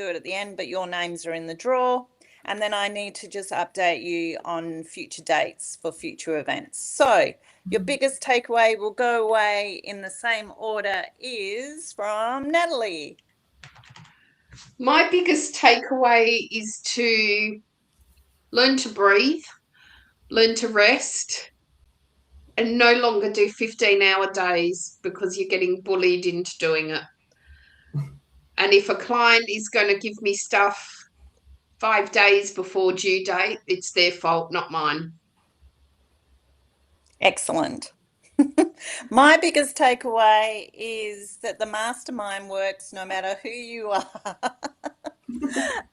do it at the end, but your names are in the draw. And then I need to just update you on future dates for future events. So your biggest takeaway will go away in the same order is from Natalie. My biggest takeaway is to learn to breathe, learn to rest, and no longer do 15-hour days because you're getting bullied into doing it. And if a client is going to give me stuff 5 days before due date, it's their fault, not mine. Excellent. My biggest takeaway is that the mastermind works no matter who you are.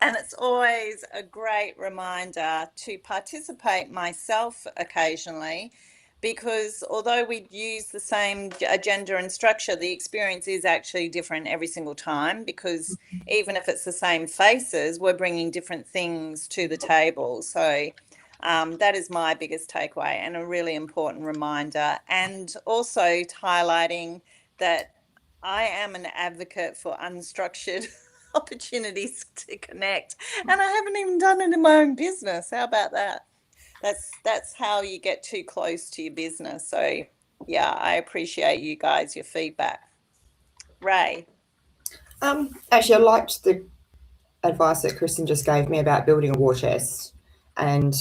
And it's always a great reminder to participate myself occasionally, because although we use the same agenda and structure, the experience is actually different every single time, because even if it's the same faces, we're bringing different things to the table. So that is my biggest takeaway and a really important reminder. And also highlighting that I am an advocate for unstructured opportunities to connect. And I haven't even done it in my own business. How about that? That's how you get too close to your business. So yeah, I appreciate you guys, your feedback. Ray. Actually, I liked the advice that Kristen just gave me about building a war chest, and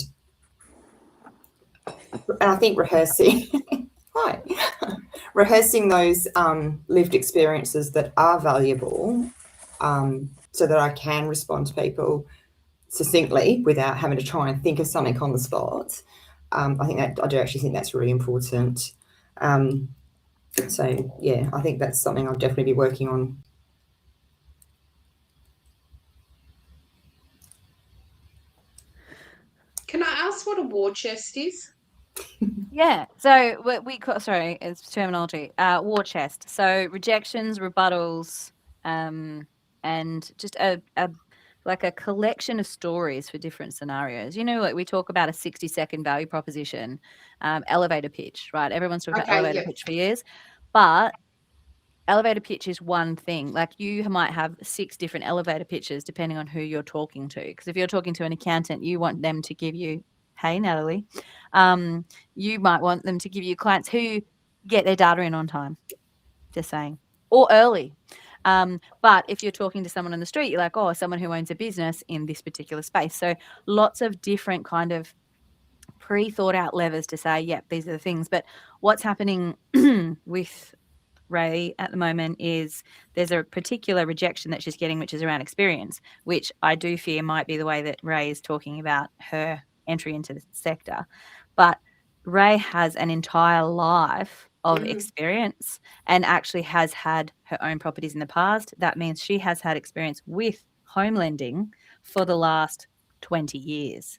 I think rehearsing, hi, rehearsing those lived experiences that are valuable, so that I can respond to people succinctly without having to try and think of something on the spot. I do actually think that's really important. So yeah, I think that's something I'll definitely be working on. Can I ask what a war chest is? Yeah. So we call, sorry, it's terminology. War chest. So rejections, rebuttals, and just a like a collection of stories for different scenarios. You know, like we talk about a 60-second value proposition, elevator pitch, right? Everyone's talked about elevator pitch for years, but elevator pitch is one thing. Like you might have 6 different elevator pitches depending on who you're talking to. Because if you're talking to an accountant, you want them to give you, hey, Natalie, you might want them to give you clients who get their data in on time, just saying, or early. But if you're talking to someone on the street, you're like, oh, someone who owns a business in this particular space. So lots of different kind of pre-thought out levers to say, yep, these are the things. But what's happening with Ray at the moment is there's a particular rejection that she's getting, which is around experience, which I do fear might be the way that Ray is talking about her entry into the sector. But Ray has an entire life of experience and actually has had her own properties in the past. That means she has had experience with home lending for the last 20 years,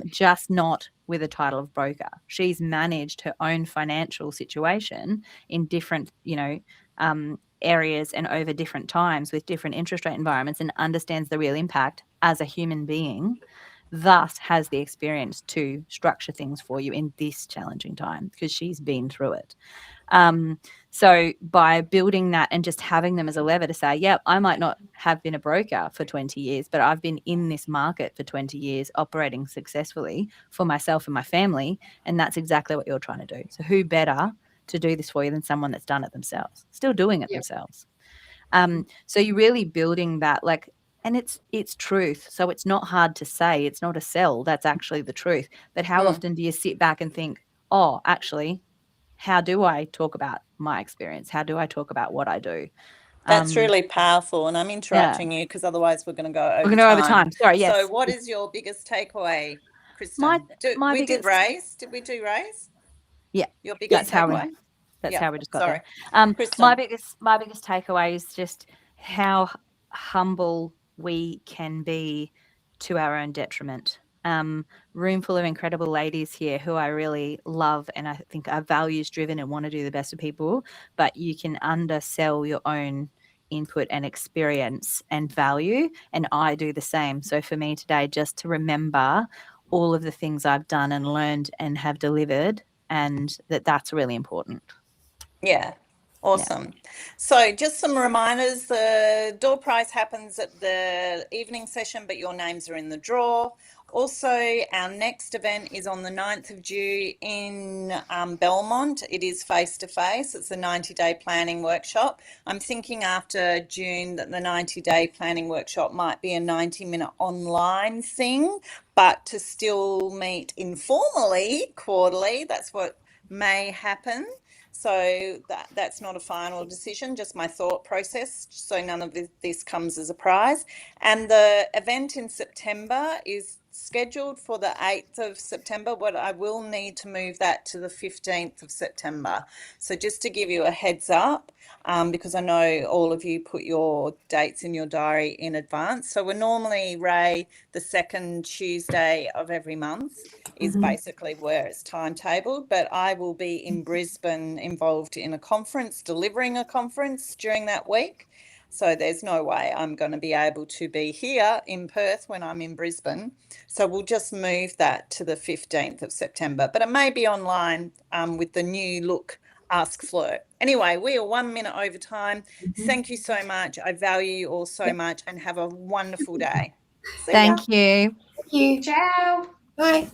just not with a title of broker. She's managed her own financial situation in different, areas and over different times with different interest rate environments and understands the real impact as a human being, thus has the experience to structure things for you in this challenging time because she's been through it. So by building that and just having them as a lever to say, yeah, I might not have been a broker for 20 years, but I've been in this market for 20 years operating successfully for myself and my family. And that's exactly what you're trying to do. So who better to do this for you than someone that's done it themselves, still doing it themselves. So you're really building that, like, and it's truth. So it's not hard to say. It's not a sell. That's actually the truth. But how often do you sit back and think, oh, actually, how do I talk about my experience? How do I talk about what I do? That's really powerful. And I'm interrupting you because otherwise we're going to go over time. We're going to go over time. Sorry, yes. So what is your biggest takeaway, Kristen? Did raise? Did we do raise? Yeah. Your biggest takeaway? That's how we just got there. My biggest takeaway is just how humble we can be to our own detriment. Room full of incredible ladies here who I really love and I think are values driven and want to do the best for people, but you can undersell your own input and experience and value, and I do the same. So for me today, just to remember all of the things I've done and learned and have delivered, and that's really important. Yeah, Awesome. So just some reminders, the door prize happens at the evening session, but your names are in the draw. Also, our next event is on the 9th of June in Belmont. It is face-to-face. It's a 90-day planning workshop. I'm thinking after June that the 90-day planning workshop might be a 90-minute online thing, but to still meet informally quarterly, that's what may happen. So that's not a final decision, just my thought process. So none of this comes as a prize. And the event in September is scheduled for the 8th of September, but I will need to move that to the 15th of September. So just to give you a heads up, because I know all of you put your dates in your diary in advance. So we're normally, Ray, the second Tuesday of every month is basically where it's timetabled, but I will be in Brisbane involved in a conference, delivering a conference during that week. So there's no way I'm going to be able to be here in Perth when I'm in Brisbane. So we'll just move that to the 15th of September, but it may be online with the new look Ask Fleur. Anyway, we are 1 minute over time. Thank you so much. I value you all so much, and have a wonderful day. See ya. Thank you. Thank you. Ciao. Bye.